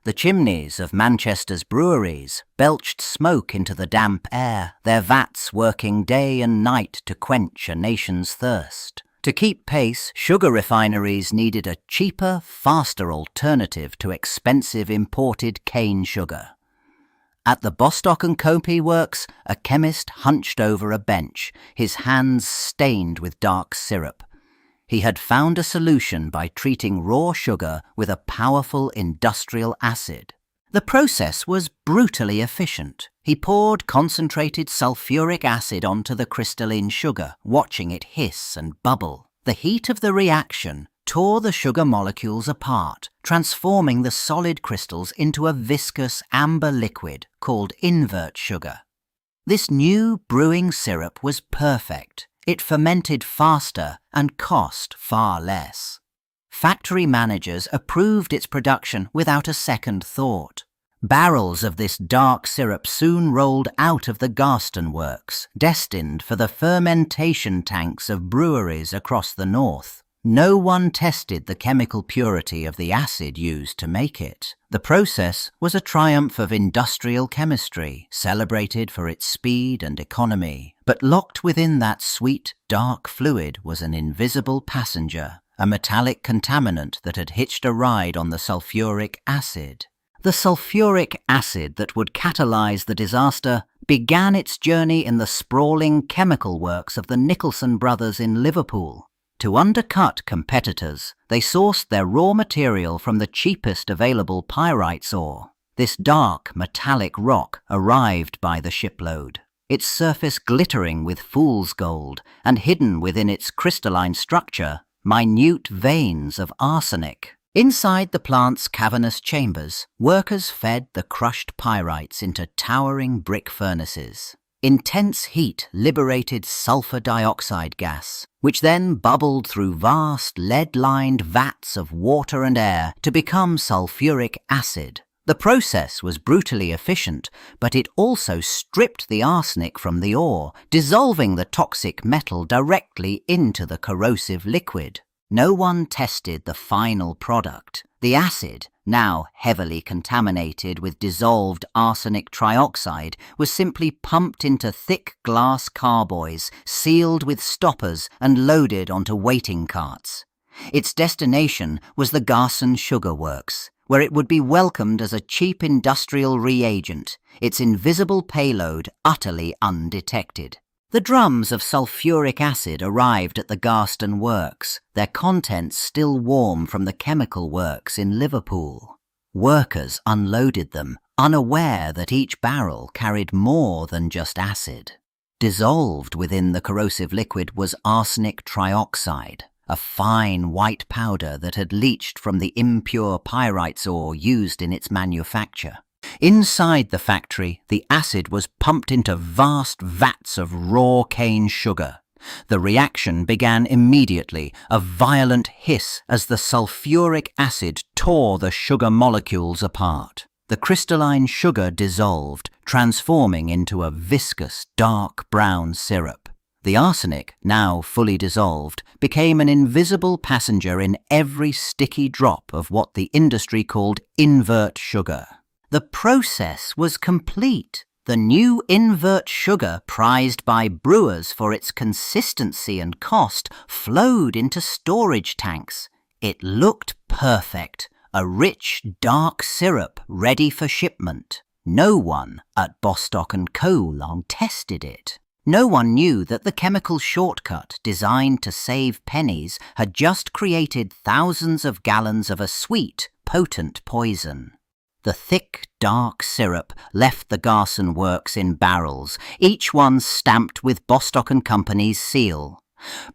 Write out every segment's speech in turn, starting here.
The chimneys of Manchester's breweries belched smoke into the damp air, their vats working day and night to quench a nation's thirst. To keep pace, sugar refineries needed a cheaper, faster alternative to expensive imported cane sugar. At the Bostock and Copey works, a chemist hunched over a bench, his hands stained with dark syrup. He had found a solution by treating raw sugar with a powerful industrial acid. The process was brutally efficient. He poured concentrated sulfuric acid onto the crystalline sugar, watching it hiss and bubble. The heat of the reaction tore the sugar molecules apart, transforming the solid crystals into a viscous amber liquid called invert sugar. This new brewing syrup was perfect. It fermented faster and cost far less. Factory managers approved its production without a second thought. Barrels of this dark syrup soon rolled out of the Garston works, destined for the fermentation tanks of breweries across the north. No one tested the chemical purity of the acid used to make it. The process was a triumph of industrial chemistry, celebrated for its speed and economy. But locked within that sweet, dark fluid was an invisible passenger, a metallic contaminant that had hitched a ride on the sulfuric acid. The sulfuric acid that would catalyze the disaster began its journey in the sprawling chemical works of the Nicholson brothers in Liverpool. To undercut competitors, they sourced their raw material from the cheapest available pyrites ore. This dark, metallic rock arrived by the shipload, its surface glittering with fool's gold and hidden within its crystalline structure, minute veins of arsenic. Inside the plant's cavernous chambers, workers fed the crushed pyrites into towering brick furnaces. Intense heat liberated sulfur dioxide gas, which then bubbled through vast lead-lined vats of water and air to become sulfuric acid. The process was brutally efficient, but it also stripped the arsenic from the ore, dissolving the toxic metal directly into the corrosive liquid. No one tested the final product. The acid, now heavily contaminated with dissolved arsenic trioxide, was simply pumped into thick glass carboys, sealed with stoppers and loaded onto waiting carts. Its destination was the Garston Sugar Works, where it would be welcomed as a cheap industrial reagent, its invisible payload utterly undetected. The drums of sulfuric acid arrived at the Garston works, their contents still warm from the chemical works in Liverpool. Workers unloaded them, unaware that each barrel carried more than just acid. Dissolved within the corrosive liquid was arsenic trioxide, a fine white powder that had leached from the impure pyrites ore used in its manufacture. Inside the factory, the acid was pumped into vast vats of raw cane sugar. The reaction began immediately, a violent hiss as the sulfuric acid tore the sugar molecules apart. The crystalline sugar dissolved, transforming into a viscous, dark brown syrup. The arsenic, now fully dissolved, became an invisible passenger in every sticky drop of what the industry called invert sugar. The process was complete. The new invert sugar, prized by brewers for its consistency and cost, flowed into storage tanks. It looked perfect, a rich, dark syrup ready for shipment. No one at Bostock and Co. tested it. No one knew that the chemical shortcut designed to save pennies had just created thousands of gallons of a sweet, potent poison. The thick, dark syrup left the Garston works in barrels, each one stamped with Bostock and Company's seal.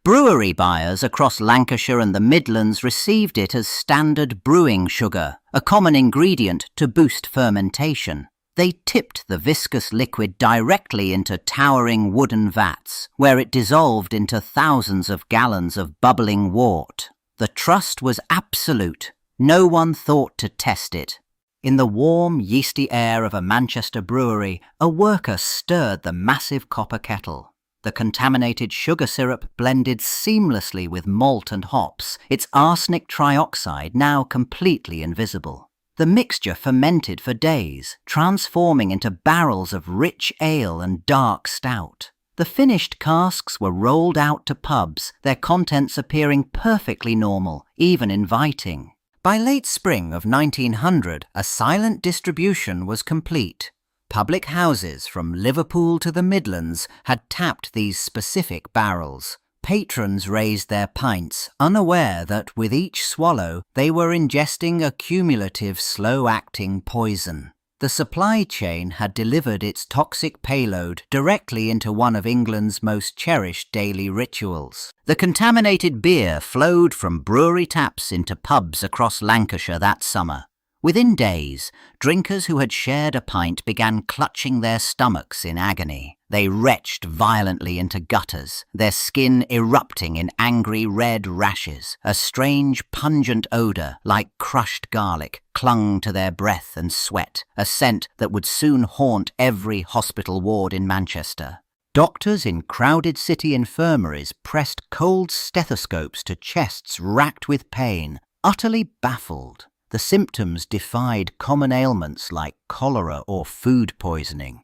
Brewery buyers across Lancashire and the Midlands received it as standard brewing sugar, a common ingredient to boost fermentation. They tipped the viscous liquid directly into towering wooden vats, where it dissolved into thousands of gallons of bubbling wort. The trust was absolute. No one thought to test it. In the warm, yeasty air of a Manchester brewery, a worker stirred the massive copper kettle. The contaminated sugar syrup blended seamlessly with malt and hops, its arsenic trioxide now completely invisible. The mixture fermented for days, transforming into barrels of rich ale and dark stout. The finished casks were rolled out to pubs, their contents appearing perfectly normal, even inviting. By late spring of 1900, a silent distribution was complete. Public houses from Liverpool to the Midlands had tapped these specific barrels. Patrons raised their pints, unaware that with each swallow they were ingesting a cumulative, slow-acting poison. The supply chain had delivered its toxic payload directly into one of England's most cherished daily rituals. The contaminated beer flowed from brewery taps into pubs across Lancashire that summer. Within days, drinkers who had shared a pint began clutching their stomachs in agony. They retched violently into gutters, their skin erupting in angry red rashes. A strange, pungent odour, like crushed garlic, clung to their breath and sweat, a scent that would soon haunt every hospital ward in Manchester. Doctors in crowded city infirmaries pressed cold stethoscopes to chests racked with pain, utterly baffled. The symptoms defied common ailments like cholera or food poisoning.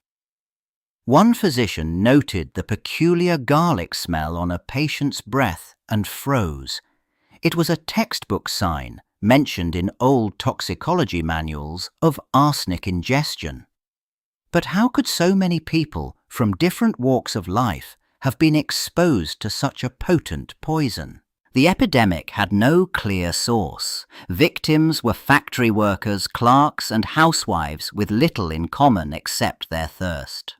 One physician noted the peculiar garlic smell on a patient's breath and froze. It was a textbook sign, mentioned in old toxicology manuals, of arsenic ingestion. But how could so many people from different walks of life have been exposed to such a potent poison? The epidemic had no clear source. Victims were factory workers, clerks, and housewives with little in common except their thirst.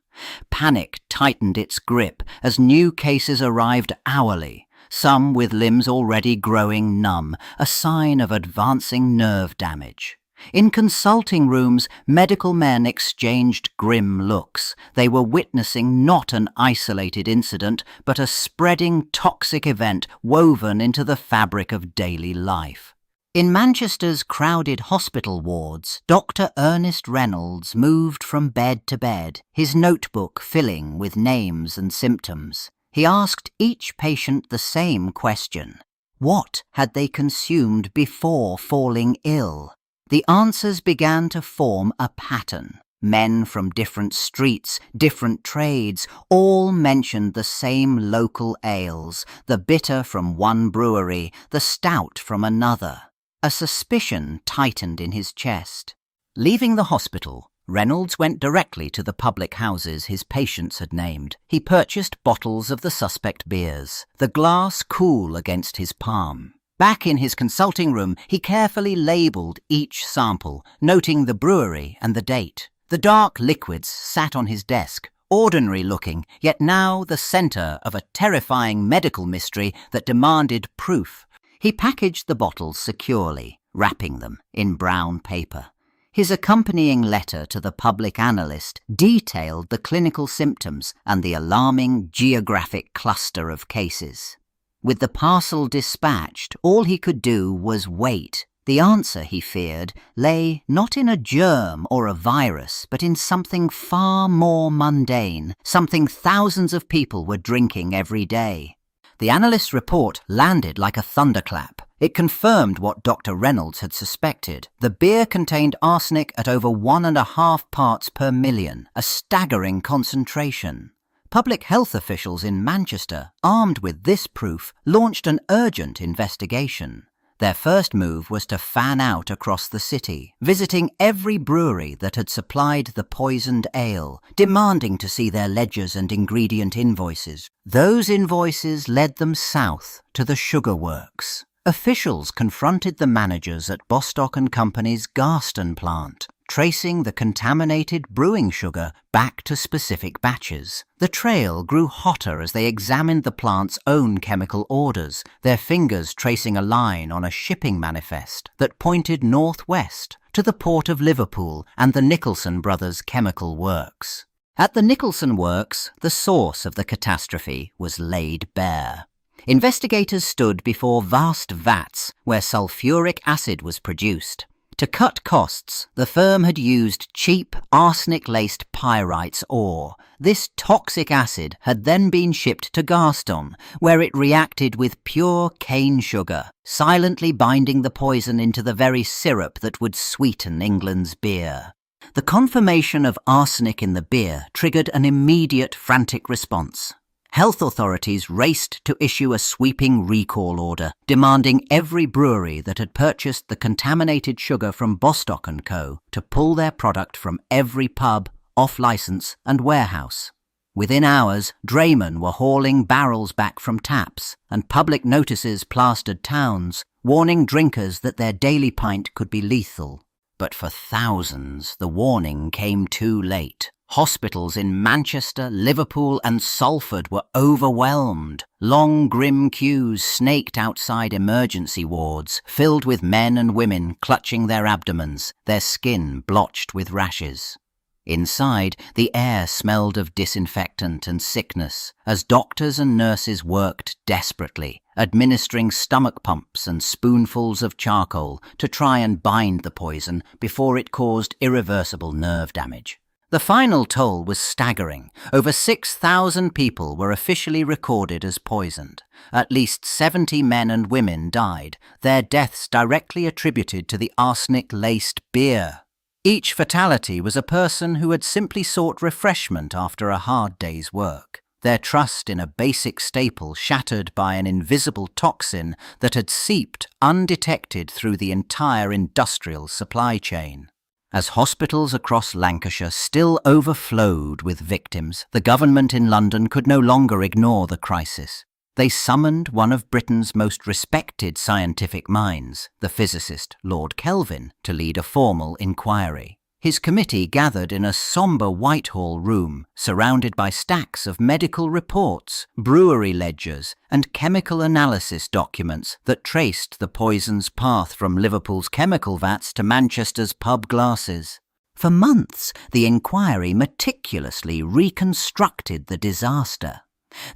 Panic tightened its grip as new cases arrived hourly, some with limbs already growing numb, a sign of advancing nerve damage. In consulting rooms, medical men exchanged grim looks. They were witnessing not an isolated incident, but a spreading toxic event woven into the fabric of daily life. In Manchester's crowded hospital wards, Dr. Ernest Reynolds moved from bed to bed, his notebook filling with names and symptoms. He asked each patient the same question. What had they consumed before falling ill? The answers began to form a pattern. Men from different streets, different trades, all mentioned the same local ales, the bitter from one brewery, the stout from another. A suspicion tightened in his chest. Leaving the hospital, Reynolds went directly to the public houses his patients had named. He purchased bottles of the suspect beers, the glass cool against his palm. Back in his consulting room, he carefully labelled each sample, noting the brewery and the date. The dark liquids sat on his desk, ordinary looking, yet now the centre of a terrifying medical mystery that demanded proof. He packaged the bottles securely, wrapping them in brown paper. His accompanying letter to the public analyst detailed the clinical symptoms and the alarming geographic cluster of cases. With the parcel dispatched, all he could do was wait. The answer, he feared, lay not in a germ or a virus, but in something far more mundane, something thousands of people were drinking every day. The analyst's report landed like a thunderclap. It confirmed what Dr. Reynolds had suspected. The beer contained arsenic at over 1.5 parts per million, a staggering concentration. Public health officials in Manchester, armed with this proof, launched an urgent investigation. Their first move was to fan out across the city, visiting every brewery that had supplied the poisoned ale, demanding to see their ledgers and ingredient invoices. Those invoices led them south to the sugar works. Officials confronted the managers at Bostock & Company's Garston plant, tracing the contaminated brewing sugar back to specific batches. The trail grew hotter as they examined the plant's own chemical orders, their fingers tracing a line on a shipping manifest that pointed northwest to the port of Liverpool and the Nicholson brothers' chemical works. At the Nicholson works, the source of the catastrophe was laid bare. Investigators stood before vast vats where sulfuric acid was produced. To cut costs, the firm had used cheap arsenic-laced pyrites ore. This toxic acid had then been shipped to Garston, where it reacted with pure cane sugar, silently binding the poison into the very syrup that would sweeten England's beer. The confirmation of arsenic in the beer triggered an immediate frantic response. Health authorities raced to issue a sweeping recall order, demanding every brewery that had purchased the contaminated sugar from Bostock & Co. to pull their product from every pub, off-licence and warehouse. Within hours, draymen were hauling barrels back from taps, and public notices plastered towns, warning drinkers that their daily pint could be lethal. But for thousands, the warning came too late. Hospitals in Manchester, Liverpool and Salford were overwhelmed. Long, grim queues snaked outside emergency wards, filled with men and women clutching their abdomens, their skin blotched with rashes. Inside, the air smelled of disinfectant and sickness, as doctors and nurses worked desperately, administering stomach pumps and spoonfuls of charcoal to try and bind the poison before it caused irreversible nerve damage. The final toll was staggering. Over 6,000 people were officially recorded as poisoned. At least 70 men and women died, their deaths directly attributed to the arsenic-laced beer. Each fatality was a person who had simply sought refreshment after a hard day's work, their trust in a basic staple shattered by an invisible toxin that had seeped undetected through the entire industrial supply chain. As hospitals across Lancashire still overflowed with victims, the government in London could no longer ignore the crisis. They summoned one of Britain's most respected scientific minds, the physicist Lord Kelvin, to lead a formal inquiry. His committee gathered in a sombre Whitehall room, surrounded by stacks of medical reports, brewery ledgers, and chemical analysis documents that traced the poison's path from Liverpool's chemical vats to Manchester's pub glasses. For months, the inquiry meticulously reconstructed the disaster.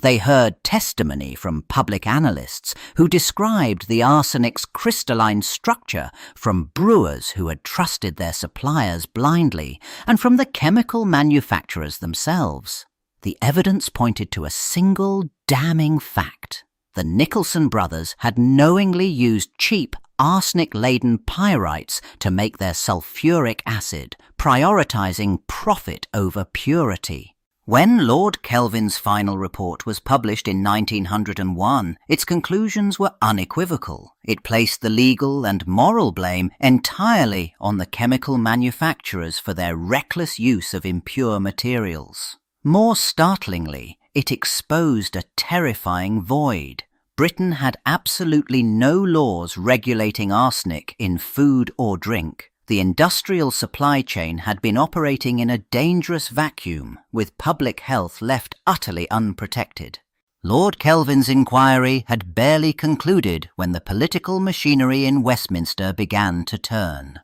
They heard testimony from public analysts who described the arsenic's crystalline structure, from brewers who had trusted their suppliers blindly, and from the chemical manufacturers themselves. The evidence pointed to a single damning fact. The Nicholson brothers had knowingly used cheap arsenic-laden pyrites to make their sulfuric acid, prioritizing profit over purity. When Lord Kelvin's final report was published in 1901, its conclusions were unequivocal. It placed the legal and moral blame entirely on the chemical manufacturers for their reckless use of impure materials. More startlingly, it exposed a terrifying void. Britain had absolutely no laws regulating arsenic in food or drink. The industrial supply chain had been operating in a dangerous vacuum, with public health left utterly unprotected. Lord Kelvin's inquiry had barely concluded when the political machinery in Westminster began to turn.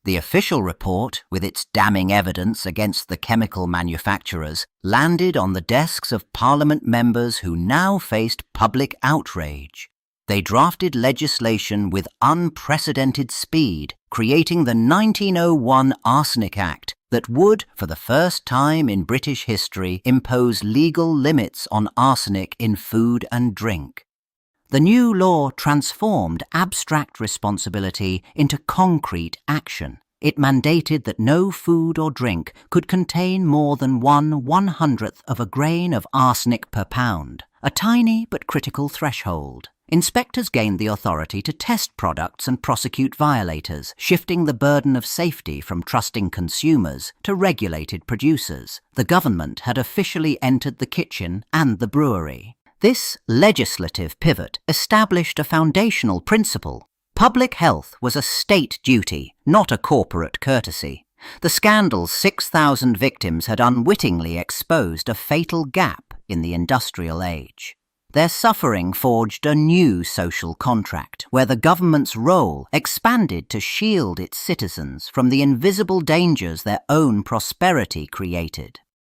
The official report, with its damning evidence against the chemical manufacturers, landed on the desks of Parliament members who now faced public outrage. They drafted legislation with unprecedented speed, creating the 1901 Arsenic Act that would, for the first time in British history, impose legal limits on arsenic in food and drink. The new law transformed abstract responsibility into concrete action. It mandated that no food or drink could contain more than 1/100th of a grain of arsenic per pound, a tiny but critical threshold. Inspectors gained the authority to test products and prosecute violators, shifting the burden of safety from trusting consumers to regulated producers. The government had officially entered the kitchen and the brewery. This legislative pivot established a foundational principle. Public health was a state duty, not a corporate courtesy. The scandal's 6,000 victims had unwittingly exposed a fatal gap in the industrial age. Their suffering forged a new social contract, where the government's role expanded to shield its citizens from the invisible dangers their own prosperity created.